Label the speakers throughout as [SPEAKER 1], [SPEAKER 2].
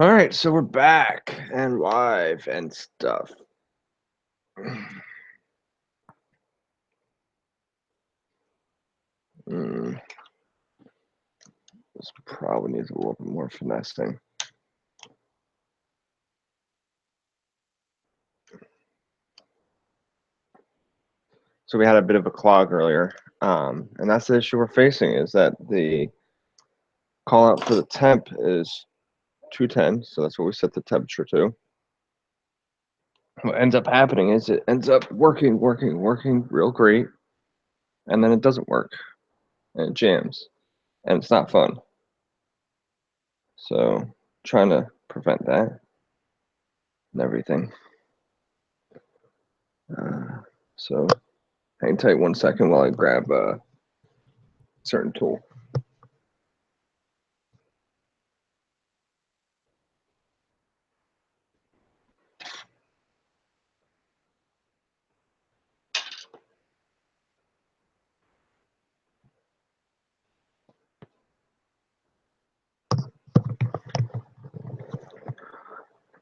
[SPEAKER 1] All right, so we're back and live and stuff. This probably needs a little bit more finessing. So we had a bit of a clog earlier, and that's the issue we're facing, is that the call out for the temp is 210, so that's what we set the temperature to. What ends up happening is it ends up working real great, and then it doesn't work, and it jams, and it's not fun. So trying to prevent that and everything. So hang tight 1 second while I grab a certain tool.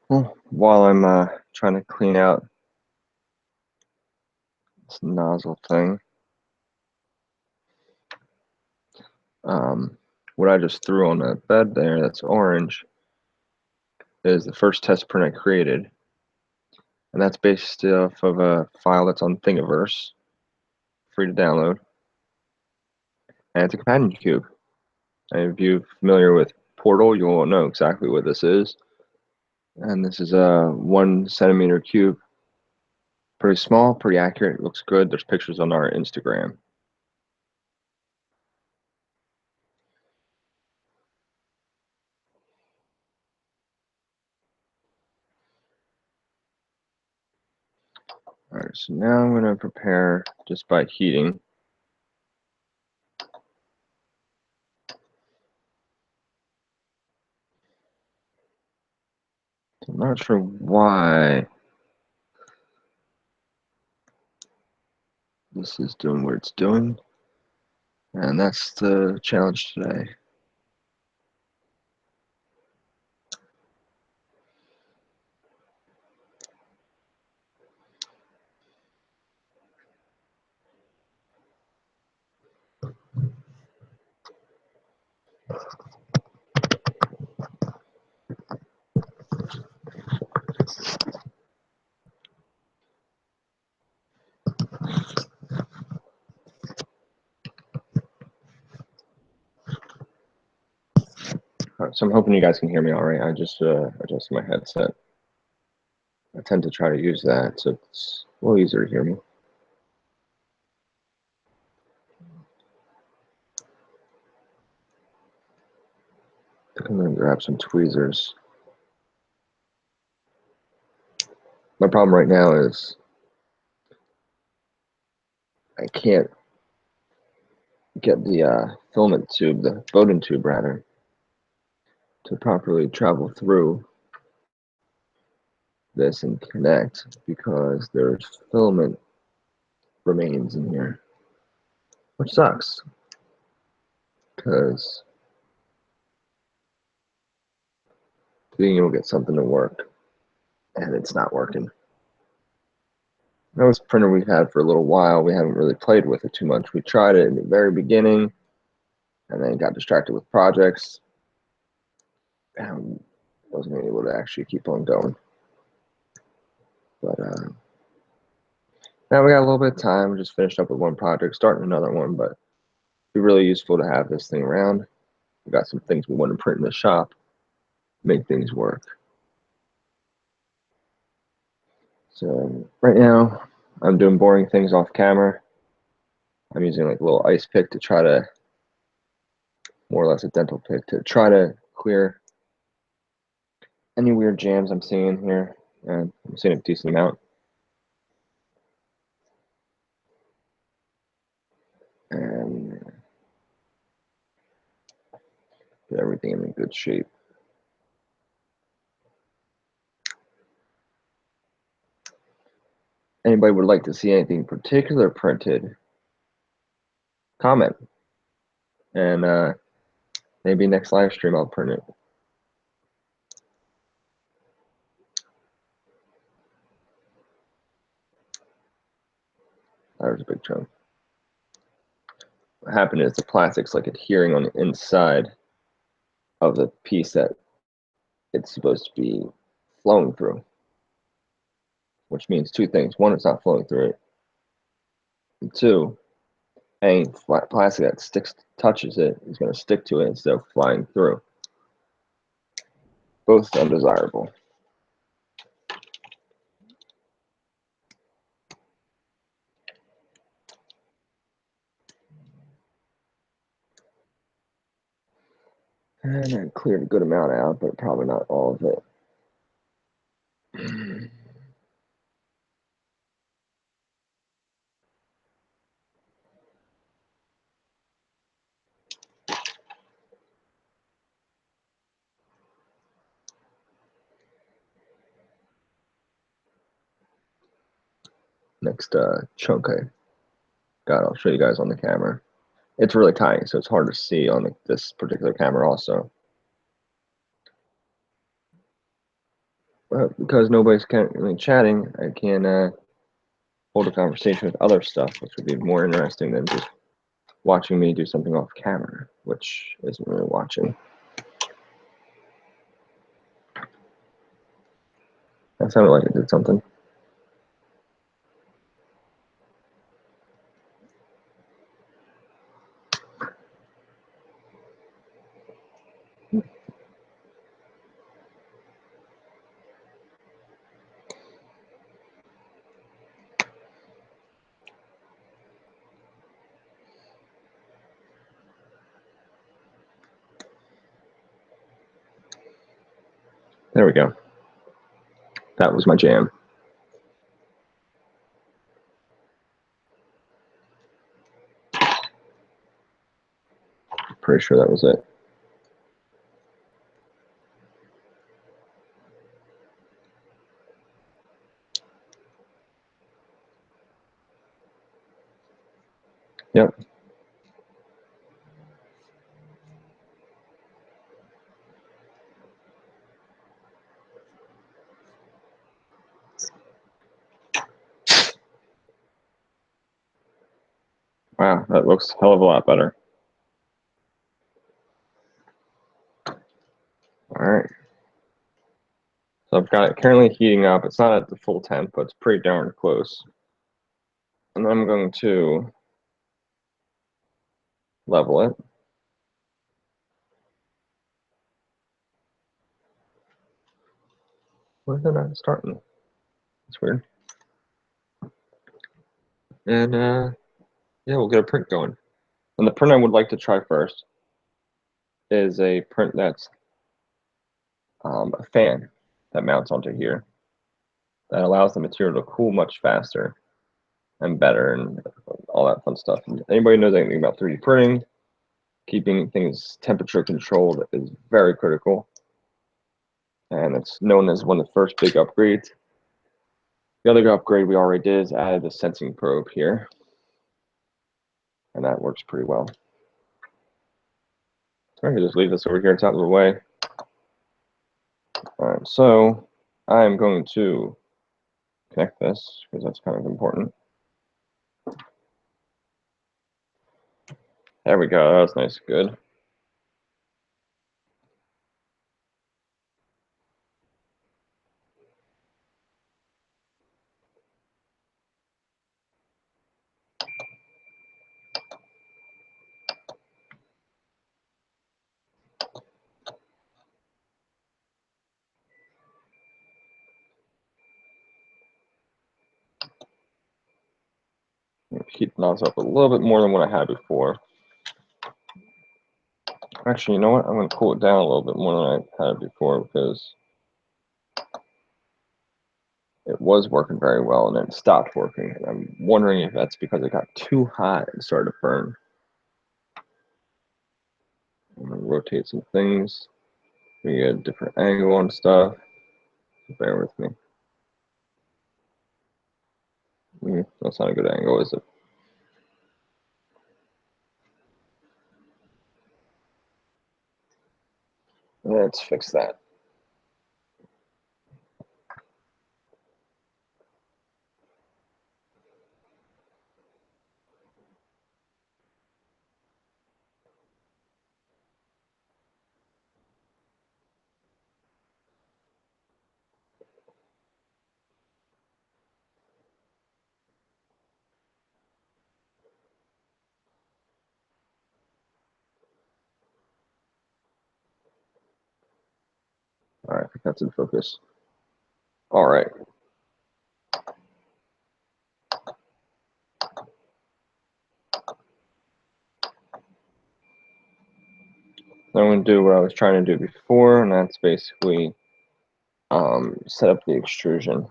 [SPEAKER 1] Well, while I'm trying to clean out this nozzle thing, what I just threw on the bed there, that's orange, is the first test print I created. And that's based off of a file that's on Thingiverse, free to download. And it's a companion cube. And if you're familiar with Portal, you'll know exactly what this is. And this is a 1 centimeter cube. Pretty small, pretty accurate, it looks good. There's pictures on our Instagram. All right, so now I'm going to prepare just by heating. I'm not sure why this is doing what it's doing, and that's the challenge today. All right, so I'm hoping you guys can hear me all right. I just adjusted my headset. I tend to try to use that, so it's a little easier to hear me. I think I'm going to grab some tweezers. My problem right now is I can't get the filament tube, the Bowden tube rather, to properly travel through this and connect, because there's filament remains in here, which sucks, because being able to get something to work and it's not working. That was a printer we've had for a little while. We haven't really played with it too much. We tried it in the very beginning and then got distracted with projects and wasn't able to actually keep on going. But now we got a little bit of time. We just finished up with one project, starting another one, but it'd be really useful to have this thing around. We got some things we want to print in the shop, make things work. So right now I'm doing boring things off camera. I'm using like a little ice pick to try to, more or less a dental pick, to try to clear any weird jams I'm seeing here. And I'm seeing a decent amount. And get everything in good shape. Anybody would like to see anything particular printed, comment. And maybe next live stream I'll print it. There's a big chunk. What happened is the plastic's like adhering on the inside of the piece that it's supposed to be flowing through, which means two things. One, it's not flowing through it. And two, any flat plastic that touches it is going to stick to it instead of flying through. Both undesirable. And I cleared a good amount out, but probably not all of it. Next chunk I got, I'll show you guys on the camera. It's really tiny, so it's hard to see on this particular camera also. But because nobody's currently chatting, I can hold a conversation with other stuff, which would be more interesting than just watching me do something off camera, which isn't really watching. That sounded like it did something. There we go. That was my jam. Pretty sure that was it. Yep. Wow, that looks a hell of a lot better. All right. So I've got it currently heating up. It's not at the full temp, but it's pretty darn close. And then I'm going to level it. Why is it not starting? That's weird. And yeah, we'll get a print going. And the print I would like to try first is a print that's a fan that mounts onto here that allows the material to cool much faster and better and all that fun stuff. And anybody knows anything about 3D printing, keeping things temperature controlled is very critical. And it's known as one of the first big upgrades. The other upgrade we already did is added a sensing probe here. And that works pretty well. I can just leave this over here, it's out of the way. All right, so I'm going to connect this because that's kind of important. There we go, that was nice, good. Heat the nozzle up a little bit more than what I had before. Actually, you know what? I'm going to cool it down a little bit more than I had before because it was working very well and then it stopped working. And I'm wondering if that's because it got too hot and started to burn. I'm going to rotate some things. We get a different angle on stuff. Bear with me. That's not a good angle, is it? Let's fix that. All right, I think that's in focus. All right. I'm going to do what I was trying to do before, and that's basically set up the extrusion.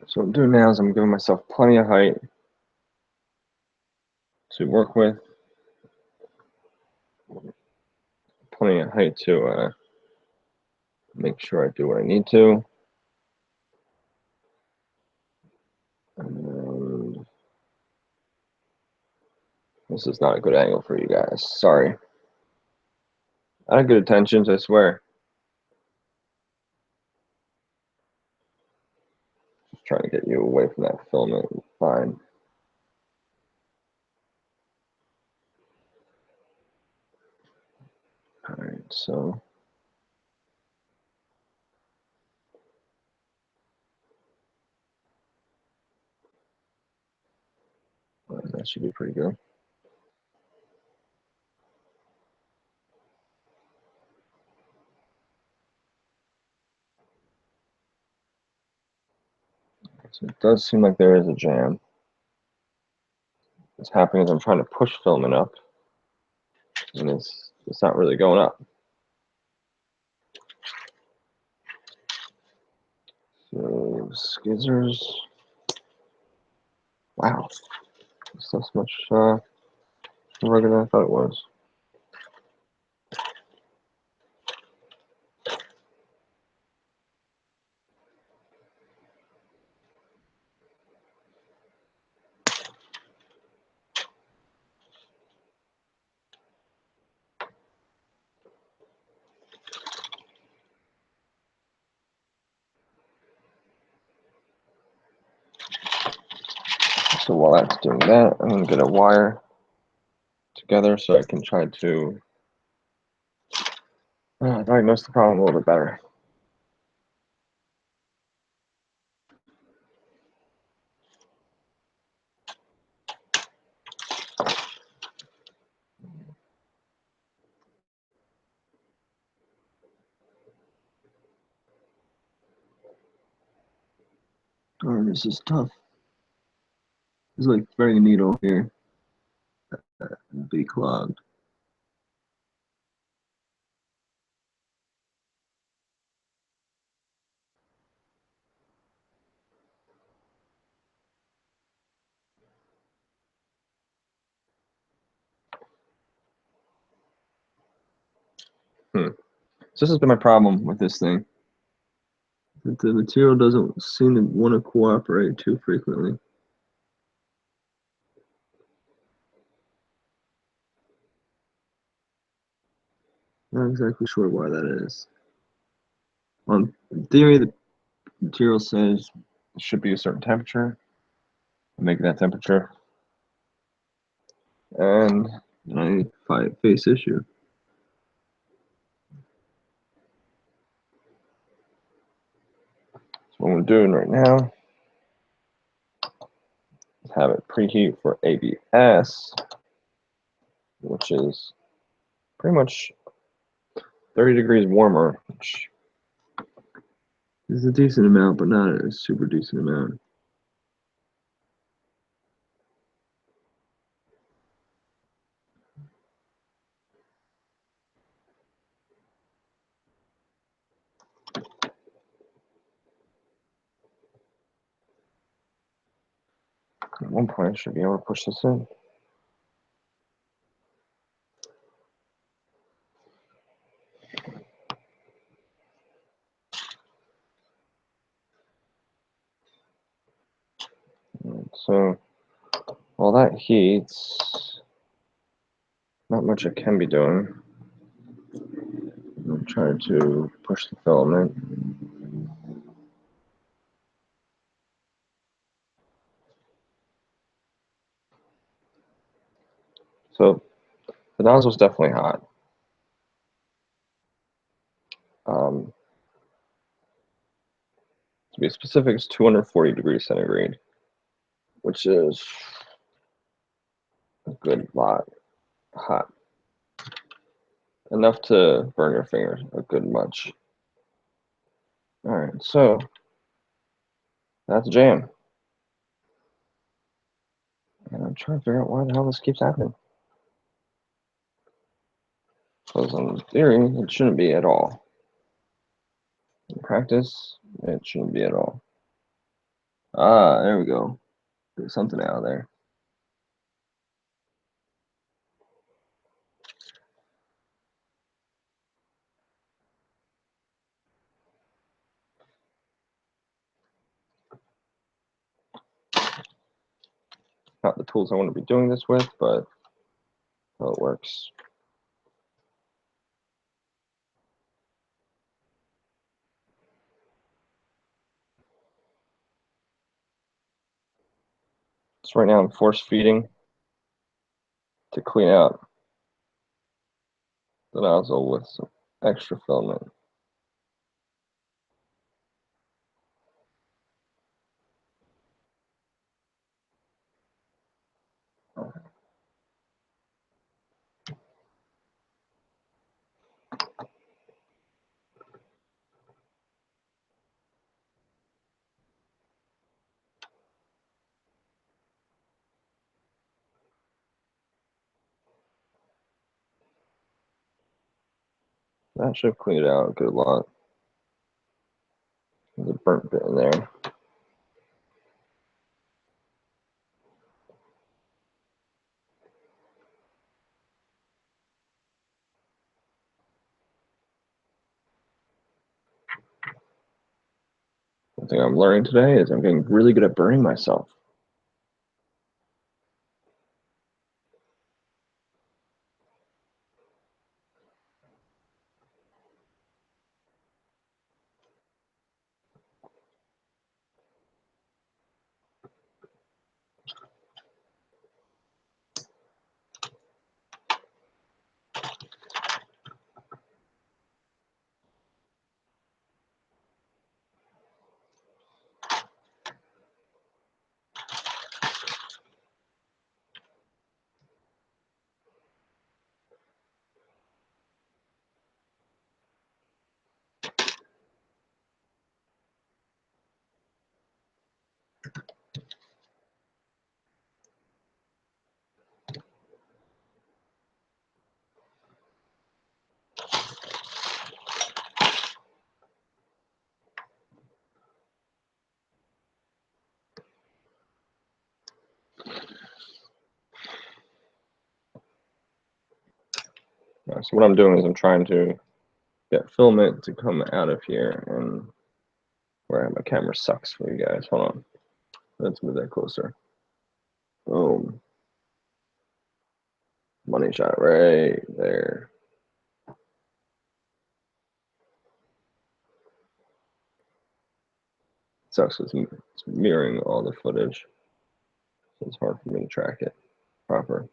[SPEAKER 1] So what I'm doing now is I'm giving myself plenty of height to work with, plenty of height to make sure I do what I need to. And this is not a good angle for you guys. Sorry. I had good intentions, I swear. Just trying to get you away from that filament. Fine. All right, so that should be pretty good. So it does seem like there is a jam. What's happening is I'm trying to push filament up, and it's not really going up. So skizzers. Wow, it's not so much rugged than I thought it was. So while that's doing that, I'm going to get a wire together so I can try to diagnose the problem a little bit better. Oh, this is tough. It's like threading a needle here. It'll be clogged. So this has been my problem with this thing. That the material doesn't seem to want to cooperate too frequently. Not exactly sure why that is. In theory, the material says it should be a certain temperature. Make that temperature, and I face issue. So what we're doing right now is have it preheat for ABS, which is pretty much 30 degrees warmer, which is a decent amount, but not a super decent amount. At one point, I should be able to push this in. So while that heats, not much I can be doing. I'm trying to push the filament. So the nozzle's definitely hot. To be specific, it's 240 degrees centigrade, which is a good lot hot. Enough to burn your fingers a good much. All right, so that's jam. And I'm trying to figure out why the hell this keeps happening. Because in theory, it shouldn't be at all. In practice, it shouldn't be at all. Ah, there we go. Get something out of there. Not the tools I want to be doing this with, but well, it works. So right now I'm force feeding to clean out the nozzle with some extra filament. That should clean it out a good lot. There's a burnt bit in there. One thing I'm learning today is I'm getting really good at burning myself. So what I'm doing is I'm trying to get filament to come out of here, and where my camera sucks for you guys. Hold on. Let's move that closer. Boom. Money shot right there. Sucks because it's mirroring all the footage. So it's hard for me to track it proper.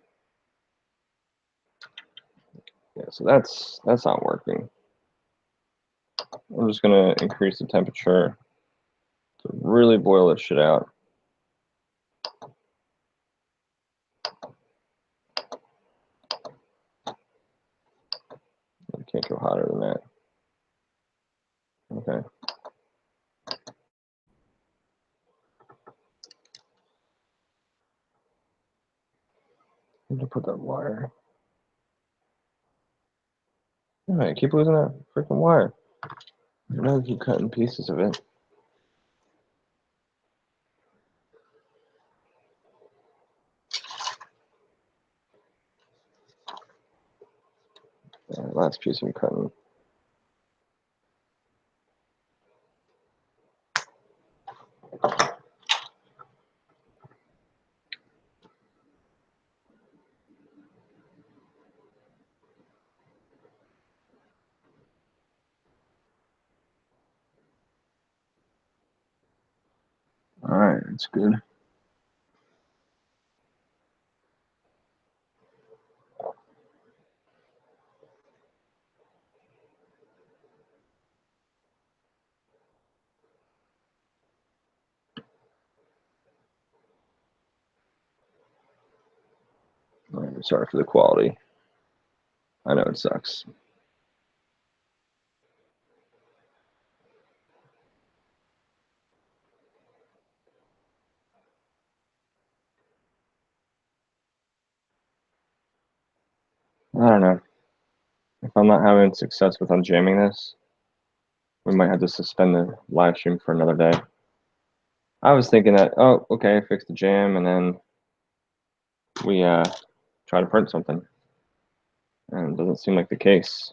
[SPEAKER 1] Yeah, so that's not working. I'm just gonna increase the temperature to really boil this shit out. I can't go hotter than that. Okay. I need to put that wire. I keep losing that freaking wire. I know I keep cutting pieces of it. Last piece I'm cutting. That's good. I'm sorry for the quality. I know it sucks. I don't know. If I'm not having success with unjamming this, we might have to suspend the live stream for another day. I was thinking that, oh, okay, fix the jam, and then we try to print something. And it doesn't seem like the case.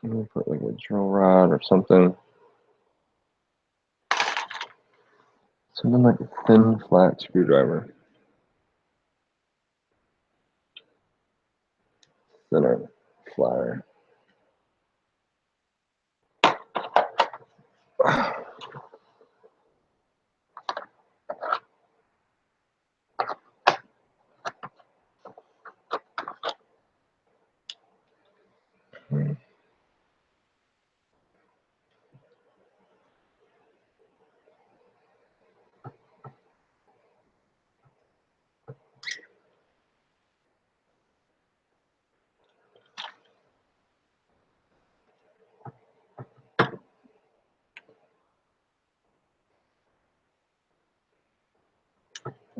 [SPEAKER 1] Maybe put like a drill rod or something. Something like a thin, flat screwdriver. Thinner, flatter.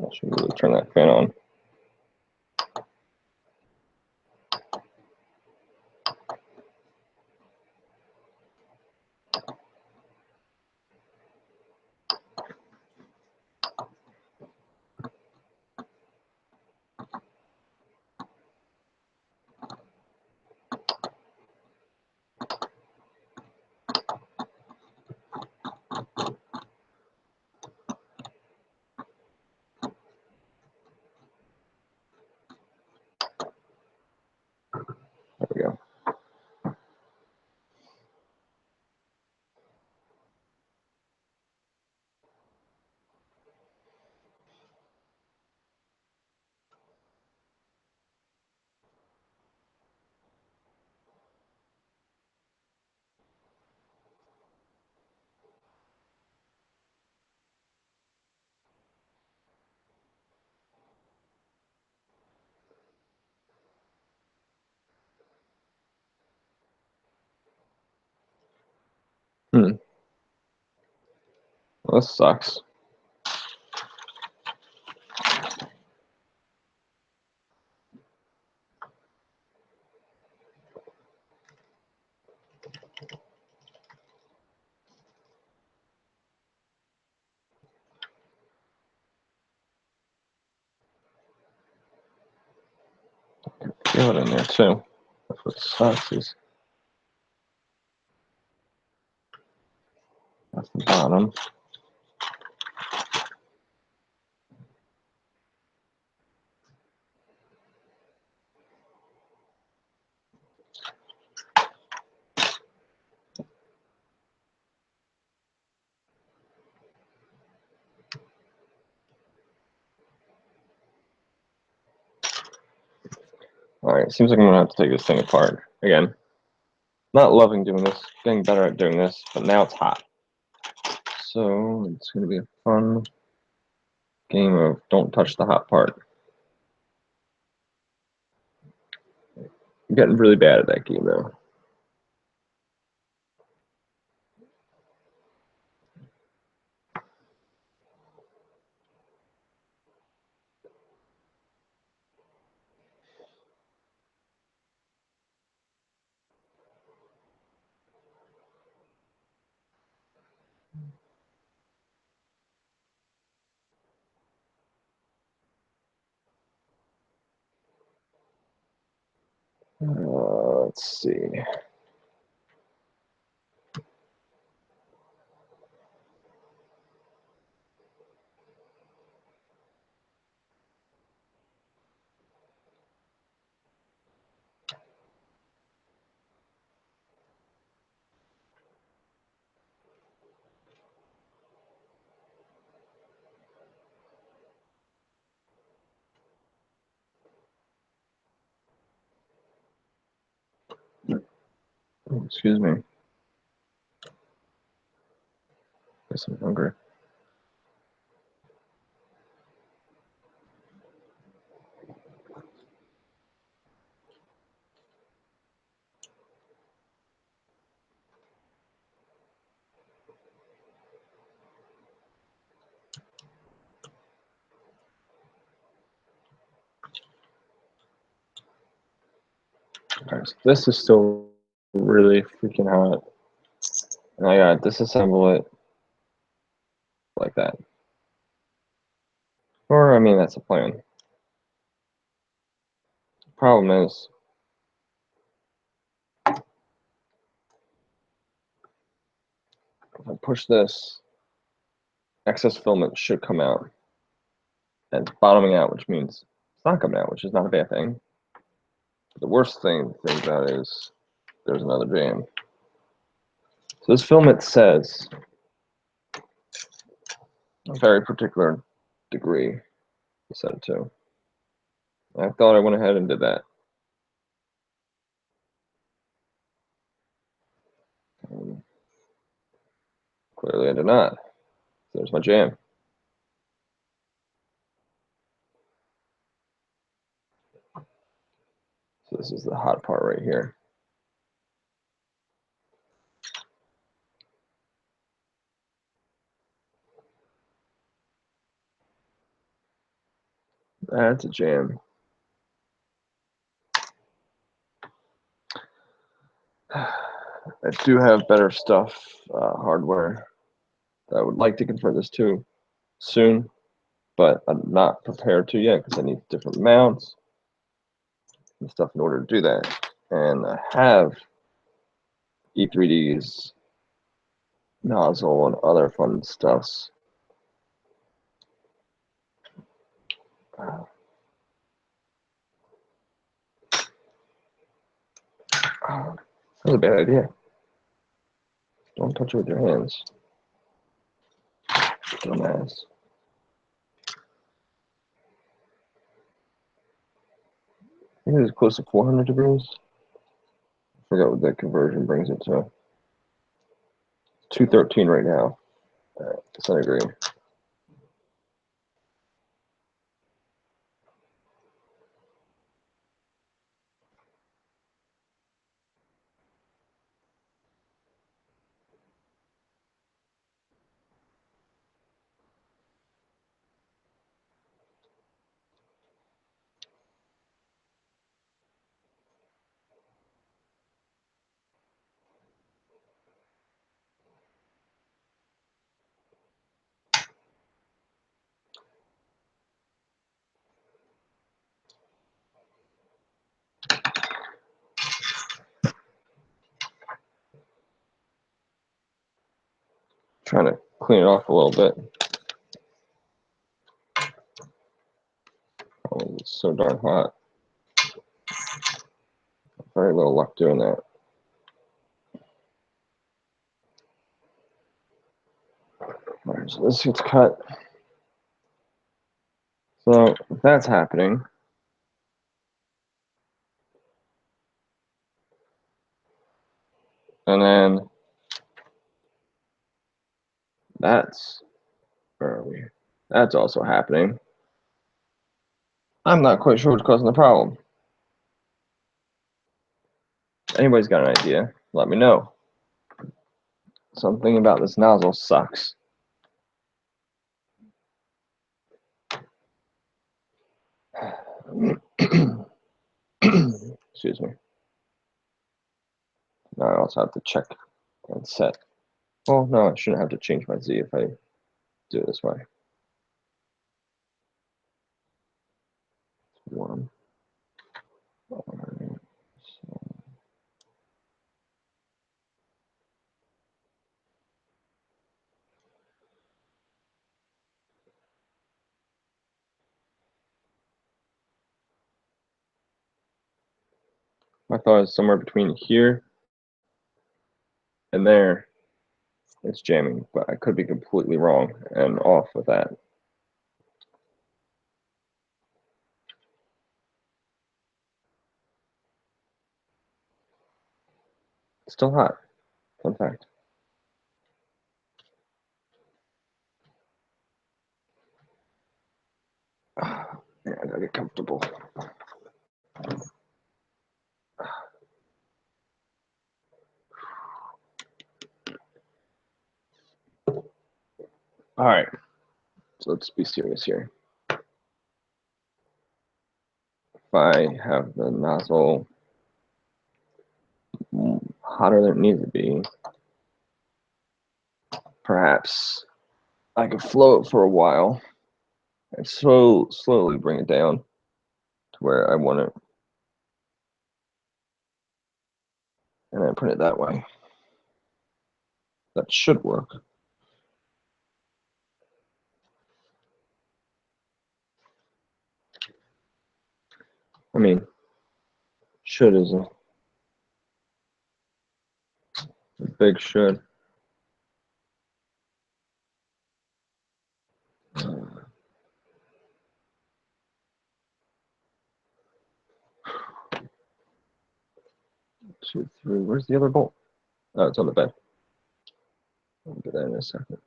[SPEAKER 1] I should really turn that fan on. There we go. Well, this sucks. Feel it in there too. That's what sucks is that's the bottom. All right, seems like I'm gonna have to take this thing apart again. Not loving doing this, getting better at doing this, but now it's hot. So it's gonna be a fun game of don't touch the hot part. I'm getting really bad at that game though. Let's see. Excuse me. Guess I'm hungry. Alright, so this is still really freaking hot. And I gotta disassemble it like that. Or, I mean, that's the plan. Problem is, if I push this, excess filament should come out. And it's bottoming out, which means it's not coming out, which is not a bad thing. The worst thing to think about is there's another jam. So this filament says a very particular degree to set it to. I thought I went ahead and did that. Clearly I did not. So there's my jam. So this is the hot part right here. That's a jam. I do have better stuff, hardware, that I would like to convert this to soon, but I'm not prepared to yet because I need different mounts and stuff in order to do that. And I have E3D's nozzle and other fun stuffs. That's a bad idea. Don't touch it with your hands. Dumbass. I think it's close to 400 degrees. I forgot what that conversion brings it to. 213 right now, centigrade. Trying to clean it off a little bit. Oh, it's so darn hot. Very little luck doing that. All right, so this gets cut. So if that's happening, and then that's, where are we? That's also happening. I'm not quite sure what's causing the problem. Anybody's got an idea, let me know. Something about this nozzle sucks. Excuse me. Now I also have to check and set. Well, no, I shouldn't have to change my Z if I do it this way. Warm. My thought is somewhere between here and there it's jamming, but I could be completely wrong and off with that. It's still hot, fun fact. Yeah, I gotta get comfortable. All right, so let's be serious here. If I have the nozzle hotter than it needs to be, perhaps I could flow it for a while and slowly bring it down to where I want it, and then put it that way. That should work. I mean, should is a big should. 2, 3. Where's the other bolt? Oh, it's on the bed. I'll get that in a second.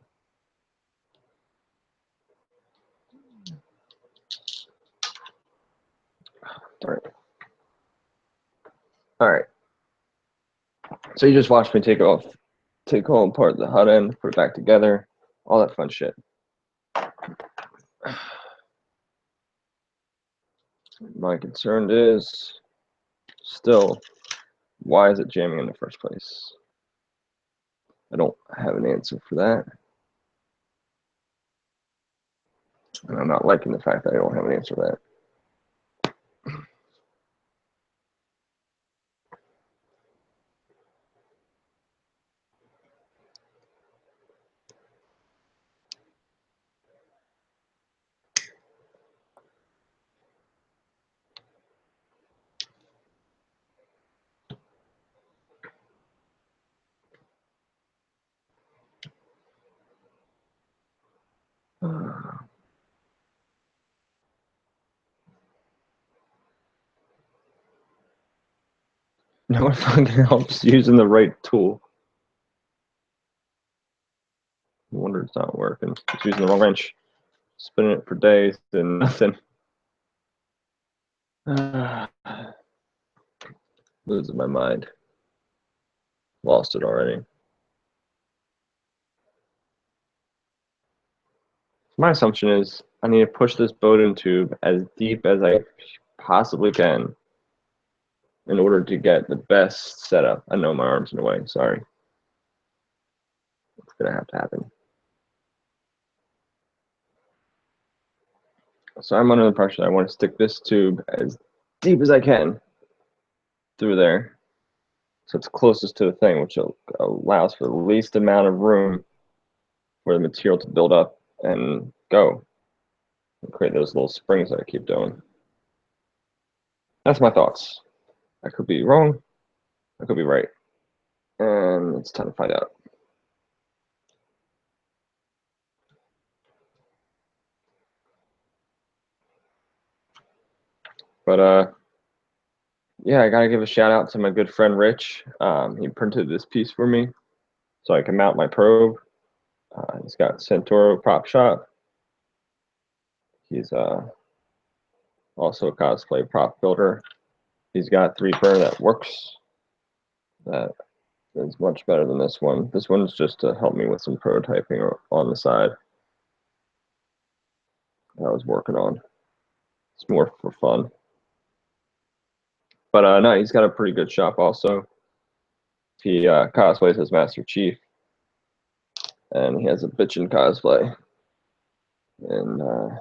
[SPEAKER 1] All right. All right. So you just watched me take all apart the hot end, put it back together, all that fun shit. My concern is still, why is it jamming in the first place? I don't have an answer for that. And I'm not liking the fact that I don't have an answer for that. No one fucking helps using the right tool. No wonder it's not working. It's using the wrong wrench. Spinning it for days and nothing. Losing my mind. Lost it already. My assumption is I need to push this Bowden tube as deep as I possibly can in order to get the best setup. I know my arm's in the way, sorry. It's gonna have to happen. So I'm under the impression I want to stick this tube as deep as I can through there. So it's closest to the thing, which allows for the least amount of room for the material to build up and go. And create those little springs that I keep doing. That's my thoughts. I could be wrong. I could be right. And it's time to find out. But yeah, I gotta give a shout out to my good friend Rich. He printed this piece for me so I can mount my probe. He's got Centauro Prop Shop. He's also a cosplay prop builder. He's got 3D printer that works. That is much better than this one. This one's just to help me with some prototyping on the side I was working on. It's more for fun. But no, he's got a pretty good shop also. He cosplays as Master Chief, and he has a bitchin' cosplay. And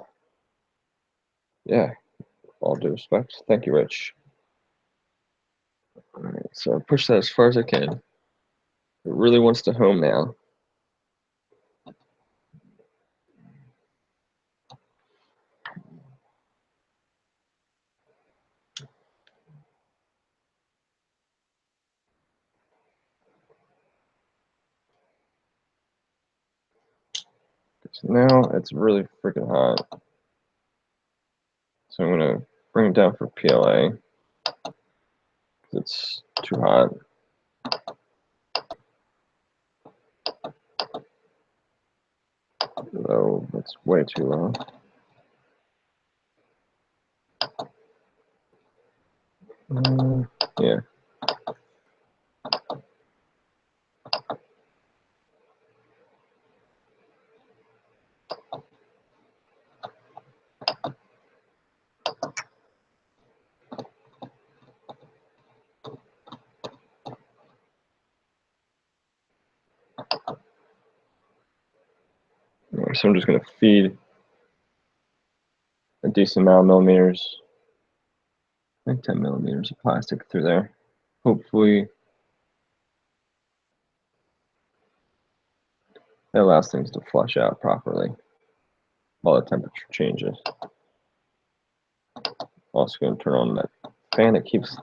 [SPEAKER 1] yeah, all due respect. Thank you, Rich. All right, so push that as far as I can. It really wants to home now. So now it's really freaking hot. So I'm going to bring it down for PLA. It's too hot. Low, that's way too low. Yeah. So I'm just going to feed a decent amount of millimeters, I think 10 millimeters of plastic through there. Hopefully that allows things to flush out properly while the temperature changes. Also going to turn on that fan. It keeps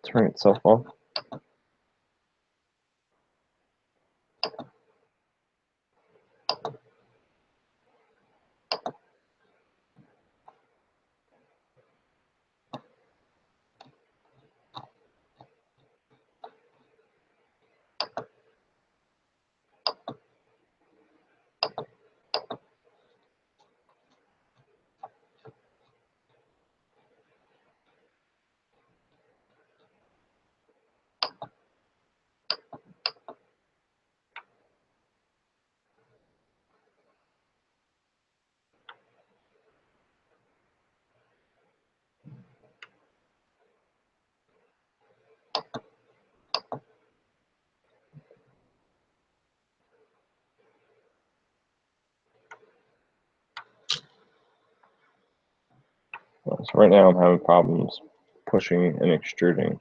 [SPEAKER 1] turning itself off. So right now I'm having problems pushing and extruding,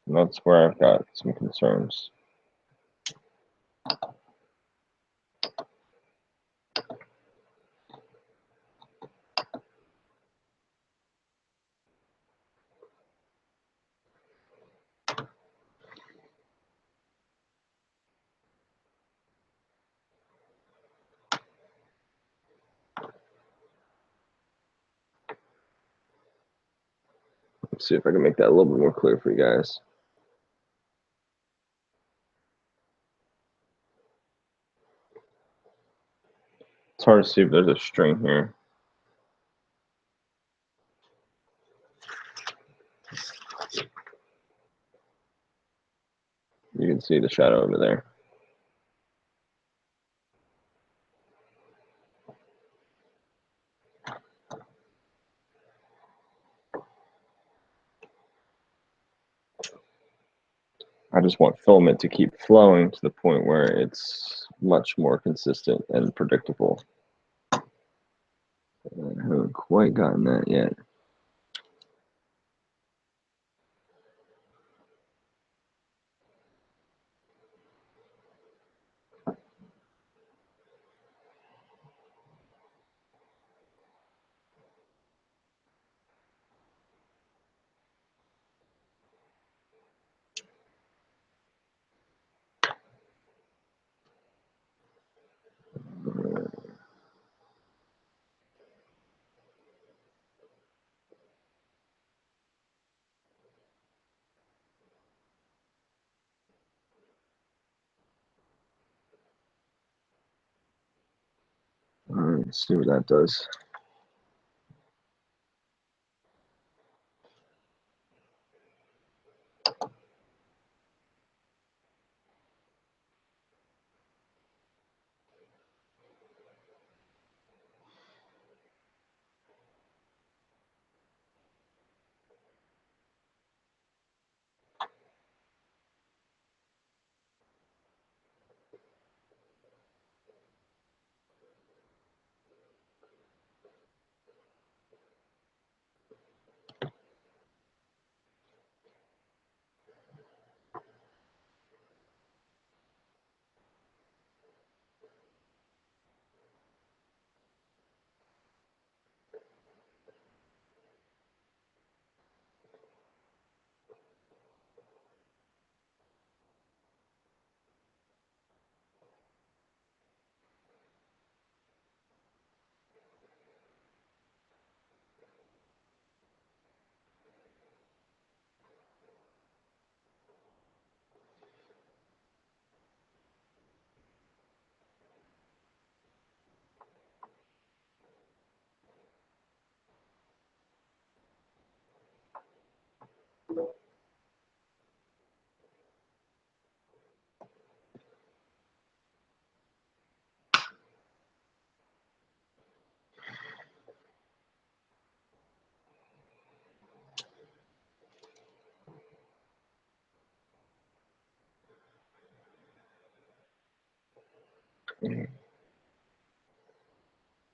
[SPEAKER 1] and that's where I've got some concerns. Let's see if I can make that a little bit more clear for you guys. It's hard to see if there's a string here. You can see the shadow over there. I just want filament to keep flowing to the point where it's much more consistent and predictable. I haven't quite gotten that yet. All right, let's see what that does.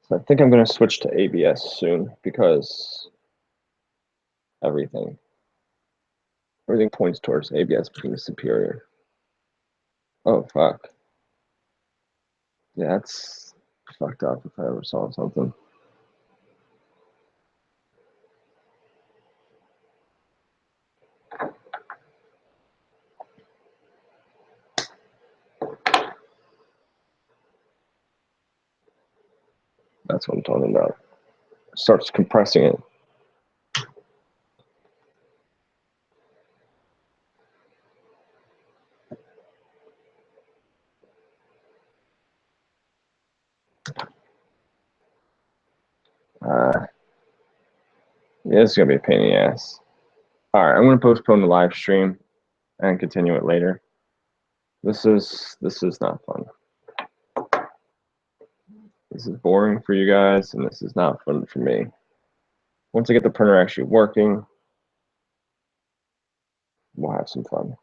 [SPEAKER 1] So I think I'm going to switch to ABS soon because everything points towards ABS being superior. Oh, fuck. Yeah, that's fucked up if I ever saw something. That's what I'm talking about. Starts compressing it. Yeah, it's gonna be a pain in the ass. All right, I'm gonna postpone the live stream and continue it later. This is not fun. This is boring for you guys, and this is not fun for me. Once I get the printer actually working, we'll have some fun.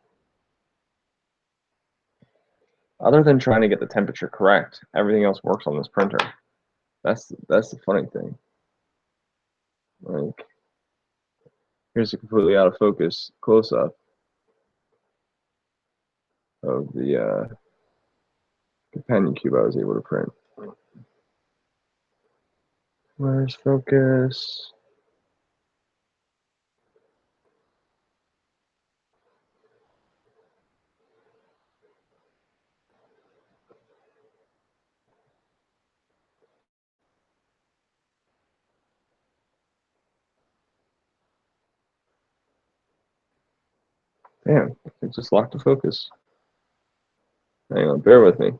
[SPEAKER 1] Other than trying to get the temperature correct, everything else works on this printer. That's the funny thing. Like, here's a completely out of focus close-up of the companion cube I was able to print. Where's focus? Damn, it just locked the focus. Hang on, bear with me.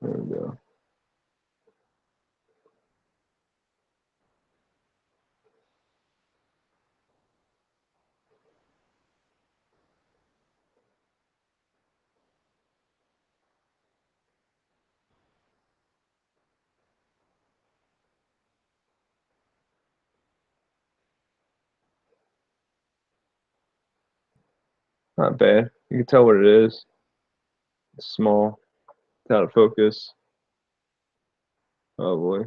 [SPEAKER 1] There we go. Not bad. You can tell what it is. It's small. It's out of focus. Oh boy.